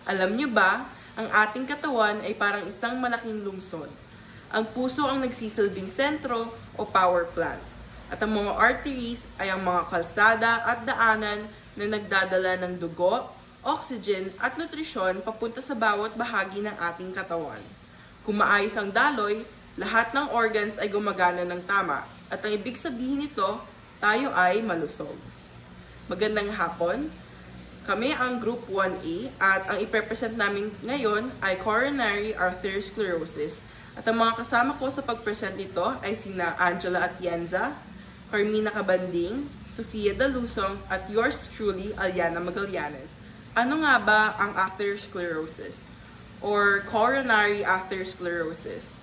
Alam nyo ba, ang ating katawan ay parang isang malaking lungsod. Ang puso ang nagsisilbing sentro o power plant. At ang mga arteries ay ang mga kalsada at daanan na nagdadala ng dugo, oxygen at nutrisyon papunta sa bawat bahagi ng ating katawan. Kung maayos ang daloy, lahat ng organs ay gumagana ng tama. At ang ibig sabihin nito, tayo ay malusog. Magandang hapon. Kami ang Group 1A at ang ipepresent namin ngayon ay coronary arteriosclerosis. At ang mga kasama ko sa pagpresent nito ay sina Angela Atienza, Carmina Cabanding, Sofia Dalusong at yours truly, Aliana Magallanes. Ano nga ba ang atherosclerosis or coronary atherosclerosis?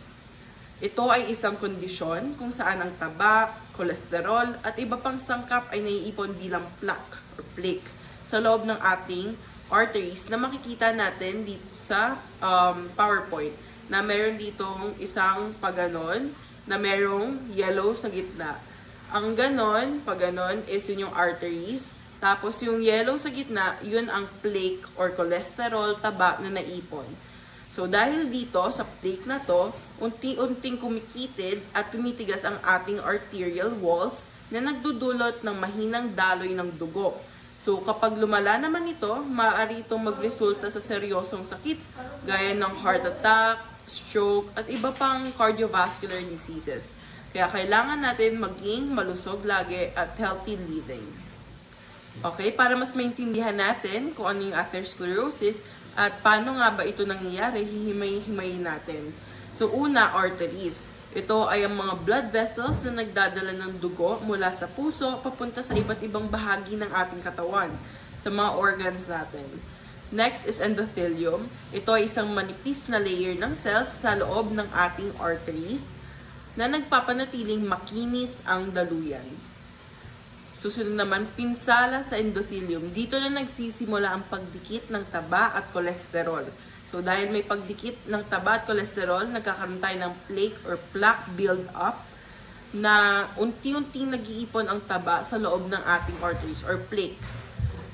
Ito ay isang kondisyon kung saan ang taba, kolesterol at iba pang sangkap ay naiipon bilang plaque or plaque sa loob ng ating arteries na makikita natin dito sa PowerPoint na meron ditong isang paganon na merong yellow sa gitna. Ang ganon, paganon is yun yung arteries. Tapos yung yellow sa gitna, yun ang plaque or cholesterol, taba na naipon. So dahil dito sa plaque na to, unti-unting kumikitid at tumitigas ang ating arterial walls na nagdudulot ng mahinang daloy ng dugo. So kapag lumala naman ito, maaari itong magresulta sa seryosong sakit gaya ng heart attack, stroke, at iba pang cardiovascular diseases. Kaya kailangan natin maging malusog lagi at healthy living. Okay, para mas maintindihan natin kung ano yung atherosclerosis at paano nga ba ito nangyayari, hihimay-himayin natin. So una, arteries. Ito ay ang mga blood vessels na nagdadala ng dugo mula sa puso papunta sa iba't ibang bahagi ng ating katawan, sa mga organs natin. Next is endothelium. Ito ay isang manipis na layer ng cells sa loob ng ating arteries na nagpapanatiling makinis ang daluyan. Susunod naman, pinsala sa endothelium. Dito na nagsisimula ang pagdikit ng taba at kolesterol. So, dahil may pagdikit ng taba at kolesterol, nagkakaroon tayo ng plaque or plaque build-up na unti-unting nag-iipon ang taba sa loob ng ating arteries or plaques.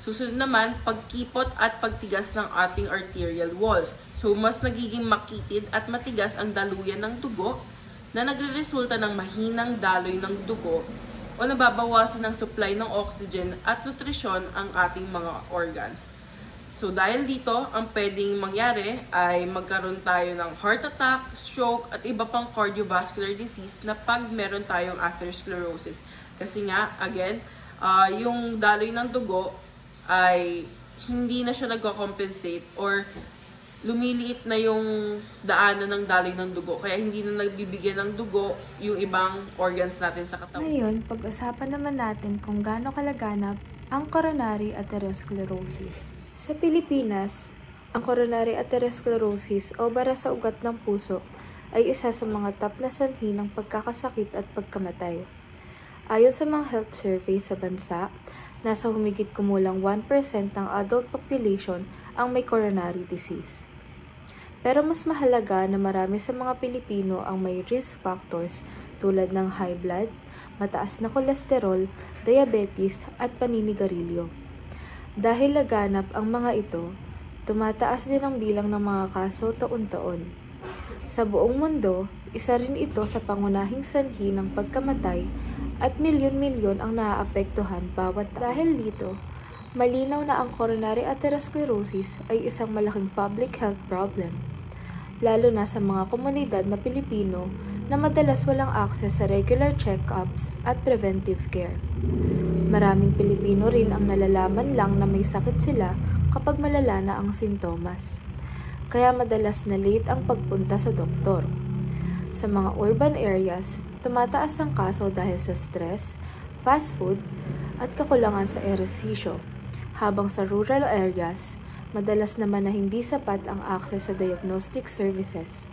Susunod naman, pagkipot at pagtigas ng ating arterial walls. So, mas nagiging makitid at matigas ang daluyan ng dugo na nagre-resulta ng mahinang daloy ng dugo o nababawasan ng supply ng oxygen at nutrisyon ang ating mga organs. So, dahil dito, ang pwedeng mangyari ay magkaroon tayo ng heart attack, stroke, at iba pang cardiovascular disease na pag meron tayong atherosclerosis. Kasi nga, again, yung daloy ng dugo ay hindi na siya nagko-compensate or lumiliit na yung daanan ng daloy ng dugo. Kaya hindi na nagbibigyan ng dugo yung ibang organs natin sa katawan. Ngayon, pag-usapan naman natin kung gaano kalaganap ang coronary atherosclerosis. Sa Pilipinas, ang coronary atherosclerosis o bara sa ugat ng puso ay isa sa mga top na sanhi ng pagkakasakit at pagkamatay. Ayon sa mga health survey sa bansa, nasa humigit kumulang 1% ng adult population ang may coronary disease. Pero mas mahalaga na marami sa mga Pilipino ang may risk factors tulad ng high blood, mataas na kolesterol, diabetes at paninigarilyo. Dahil laganap ang mga ito, tumataas din ang bilang ng mga kaso taon-taon. Sa buong mundo, isa rin ito sa pangunahing sanhi ng pagkamatay at milyon-milyon ang naaapektuhan bawat dahil dito. Malinaw na ang coronary atherosclerosis ay isang malaking public health problem, lalo na sa mga komunidad na Pilipino na madalas walang access sa regular check-ups at preventive care. Maraming Pilipino rin ang nalalaman lang na may sakit sila kapag malala na ang sintomas. Kaya madalas na late ang pagpunta sa doktor. Sa mga urban areas, tumataas ang kaso dahil sa stress, fast food, at kakulangan sa ehersisyo. Habang sa rural areas, madalas naman na hindi sapat ang access sa diagnostic services.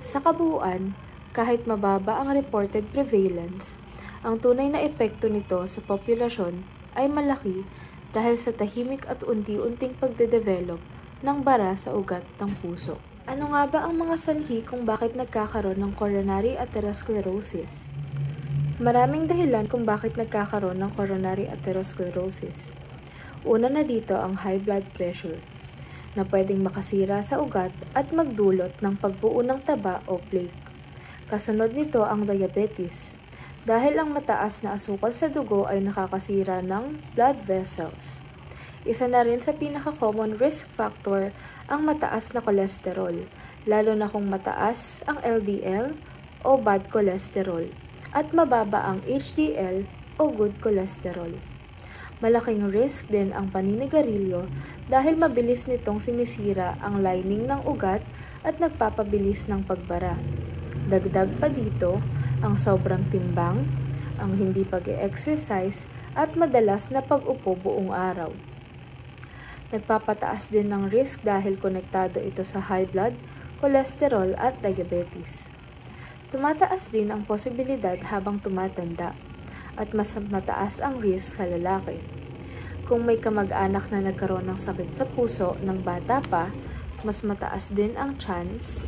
Sa kabuuan, kahit mababa ang reported prevalence, ang tunay na epekto nito sa populasyon ay malaki dahil sa tahimik at unti-unting pagde-develop ng bara sa ugat ng puso. Ano nga ba ang mga sanhi kung bakit nagkakaroon ng coronary atherosclerosis? Maraming dahilan kung bakit nagkakaroon ng coronary atherosclerosis. Una na dito ang high blood pressure. na pwedeng makasira sa ugat at magdulot ng pagbuo ng taba o plaque. Kasunod nito ang diabetes, dahil ang mataas na asukal sa dugo ay nakakasira ng blood vessels. Isa na rin sa pinaka-common risk factor ang mataas na kolesterol, lalo na kung mataas ang LDL o bad cholesterol at mababa ang HDL o good cholesterol. Malaking risk din ang paninigarilyo dahil mabilis nitong sinisira ang lining ng ugat at nagpapabilis ng pagbara. Dagdag pa dito ang sobrang timbang, ang hindi pag-e-exercise at madalas na pag-upo buong araw. Nagpapataas din ng risk dahil konektado ito sa high blood, cholesterol at diabetes. Tumataas din ang posibilidad habang tumatanda at mas mataas ang risk sa lalaki. Kung may kamag-anak na nagkaroon ng sakit sa puso ng bata pa, mas mataas din ang chance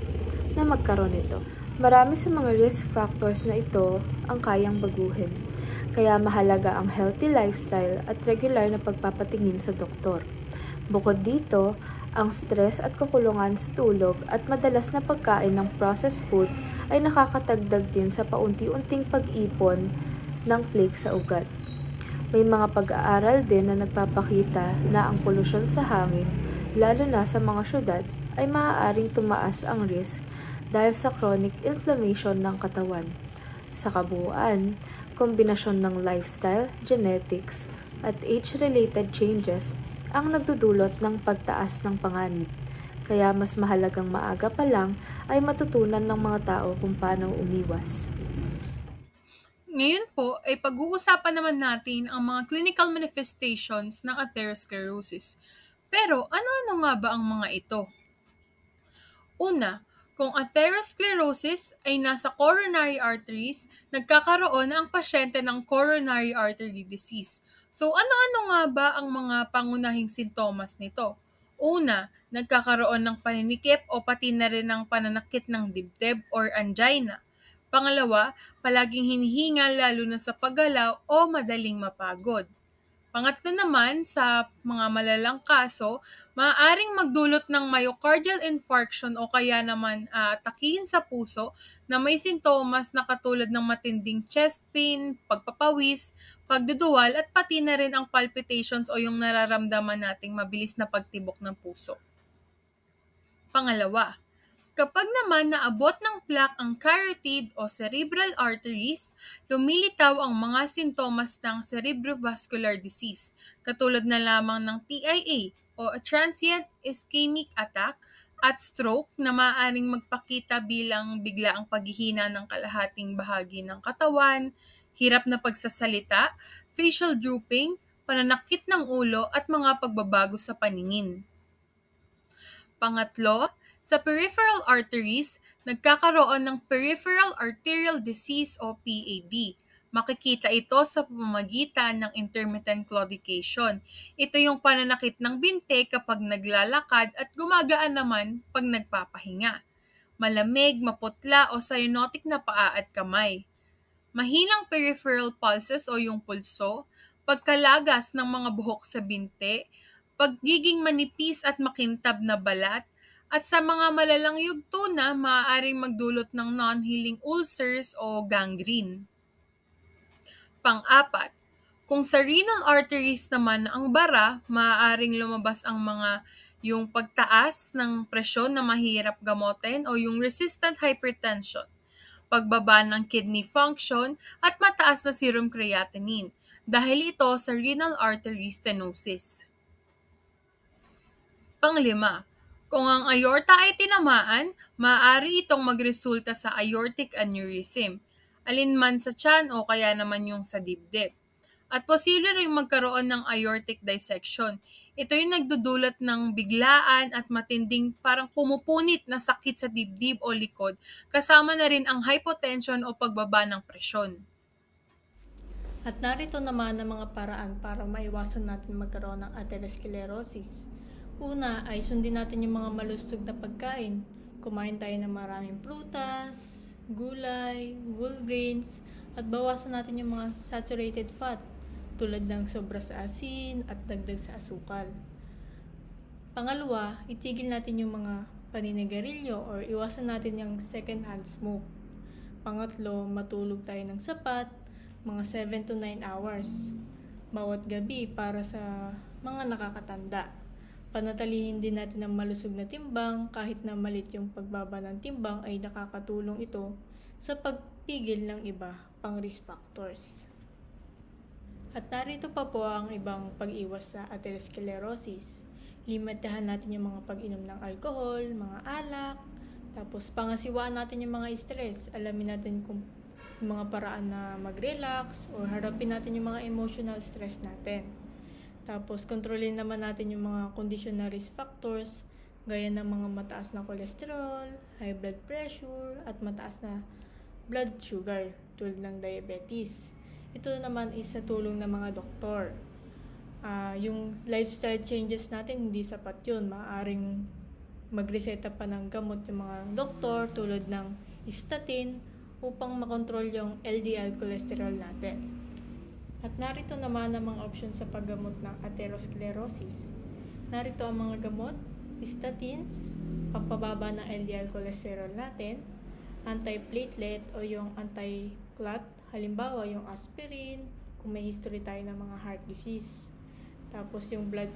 na magkaroon nito. Marami sa mga risk factors na ito ang kayang baguhin, kaya mahalaga ang healthy lifestyle at regular na pagpapatingin sa doktor. Bukod dito, ang stress at kakulungan sa tulog at madalas na pagkain ng processed food ay nakakatagdag din sa paunti-unting pag-ipon ng plaque sa ugat. May mga pag-aaral din na nagpapakita na ang polusyon sa hangin, lalo na sa mga syudad, ay maaaring tumaas ang risk dahil sa chronic inflammation ng katawan. Sa kabuuan, kombinasyon ng lifestyle, genetics, at age-related changes ang nagdudulot ng pagtaas ng panganib. Kaya mas mahalagang maaga pa lang ay matutunan ng mga tao kung paano umiwas. Ngayon po ay pag-uusapan naman natin ang mga clinical manifestations ng atherosclerosis. Pero ano-ano nga ba ang mga ito? Una, kung atherosclerosis ay nasa coronary arteries, nagkakaroon ang pasyente ng coronary artery disease. So ano-ano nga ba ang mga pangunahing sintomas nito? Una, nagkakaroon ng paninikip o pati na rin ng pananakit ng dibdib or angina. Pangalawa, palaging hinihingal lalo na sa paggalaw o madaling mapagod. Pangatlo naman, sa mga malalang kaso, maaaring magdulot ng myocardial infarction o kaya naman atakihin sa puso na may sintomas na katulad ng matinding chest pain, pagpapawis, pagduduwal at pati na rin ang palpitations o yung nararamdaman nating mabilis na pagtibok ng puso. Pangalawa, kapag naman naabot ng plaque ang carotid o cerebral arteries, lumilitaw ang mga sintomas ng cerebrovascular disease, katulad na lamang ng TIA o transient ischemic attack at stroke na maaaring magpakita bilang biglaang paghihina ng kalahating bahagi ng katawan, hirap na pagsasalita, facial drooping, pananakit ng ulo at mga pagbabago sa paningin. Pangatlo, sa peripheral arteries, nagkakaroon ng peripheral arterial disease o PAD. Makikita ito sa pamamagitan ng intermittent claudication. Ito yung pananakit ng binte kapag naglalakad at gumagaan naman pag nagpapahinga. Malamig, maputla o cyanotic na paa at kamay. Mahinang peripheral pulses o yung pulso, pagkalagas ng mga buhok sa binte, pagiging manipis at makintab na balat, at sa mga malalang yugto na maaaring magdulot ng non-healing ulcers o gangrene. Pang-apat, kung sa renal arteries naman ang bara, maaaring lumabas ang mga yung pagtaas ng presyon na mahirap gamotin o yung resistant hypertension, pagbaba ng kidney function at mataas na serum creatinine dahil ito sa renal artery stenosis. Panglima, kung ang aorta ay tinamaan, maaari itong magresulta sa aortic aneurysm, alinman sa tiyan o kaya naman yung sa dibdib. At posible rin magkaroon ng aortic dissection. Ito yung nagdudulot ng biglaan at matinding parang pumupunit na sakit sa dibdib o likod, kasama na rin ang hypotension o pagbaba ng presyon. At narito naman ang mga paraan para maiwasan natin magkaroon ng atherosclerosis. Una ay sundin natin yung mga malusog na pagkain. Kumain tayo ng maraming prutas, gulay, whole grains, at bawasan natin yung mga saturated fat tulad ng sobra sa asin at dagdag sa asukal. Pangalawa, itigil natin yung mga paninigarilyo or iwasan natin yung second-hand smoke. Pangatlo, matulog tayo ng sapat, mga 7 to 9 hours bawat gabi para sa mga nakakatanda. Panatilihin din natin ang malusog na timbang. Kahit na malit yung pagbaba ng timbang ay nakakatulong ito sa pagpigil ng iba pang risk factors. At narito pa po ang ibang pag-iwas sa atherosclerosis. Limitahan natin yung mga pag-inom ng alcohol, mga alak, tapos pangasiwaan natin yung mga stress. Alamin natin kung yung mga paraan na mag-relax or harapin natin yung mga emotional stress natin. Tapos kontrolin naman natin yung mga kondisyon na risk factors gaya ng mga mataas na cholesterol, high blood pressure, at mataas na blood sugar tulad ng diabetes. Ito naman is sa tulong ng mga doktor. Yung lifestyle changes natin, hindi sapat yun. Maaaring magreseta pa ng gamot yung mga doktor tulad ng statin upang makontrol yung LDL cholesterol natin. At narito naman ang mga options sa paggamot ng atherosclerosis. Narito ang mga gamot, statins, pampababa ng LDL cholesterol natin, anti-platelet o yung anti-clot, halimbawa yung aspirin, kung may history tayo ng mga heart disease. Tapos yung blood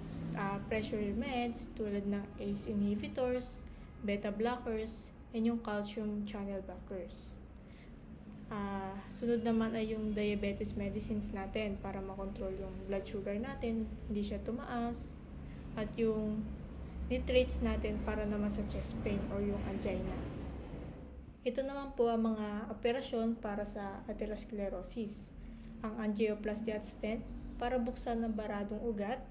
pressure meds tulad ng ACE inhibitors, beta blockers, and yung calcium channel blockers. Sunod naman ay yung diabetes medicines natin para makontrol yung blood sugar natin, hindi siya tumaas. At yung nitrates natin para naman sa chest pain or yung angina. Ito naman po ang mga operasyon para sa atherosclerosis. Ang angioplasty at stent para buksan ng baradong ugat.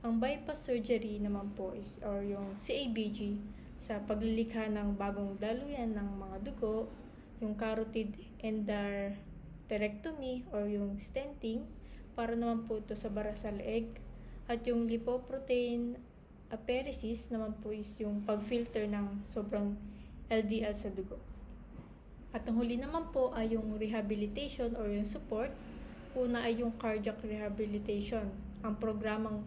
Ang bypass surgery naman po is or yung CABG sa paglilikha ng bagong daluyan ng mga dugo, yung carotid endarterectomy or yung stenting para naman po ito sa bara sa leeg, at yung lipoprotein apheresis naman po is yung pag-filter ng sobrang LDL sa dugo. At ang huli naman po ay yung rehabilitation or yung support. Una ay yung cardiac rehabilitation. Ang programang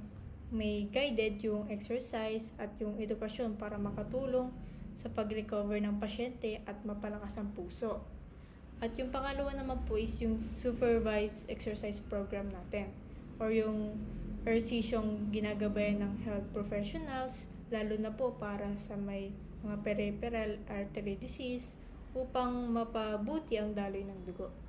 may guided yung exercise at yung edukasyon para makatulong sa pag-recover ng pasyente at mapalakas ang puso. At yung pangalawa naman po is yung supervised exercise program natin or yung RCs yung ginagabayan ng health professionals, lalo na po para sa may mga peripheral artery disease upang mapabuti ang daloy ng dugo.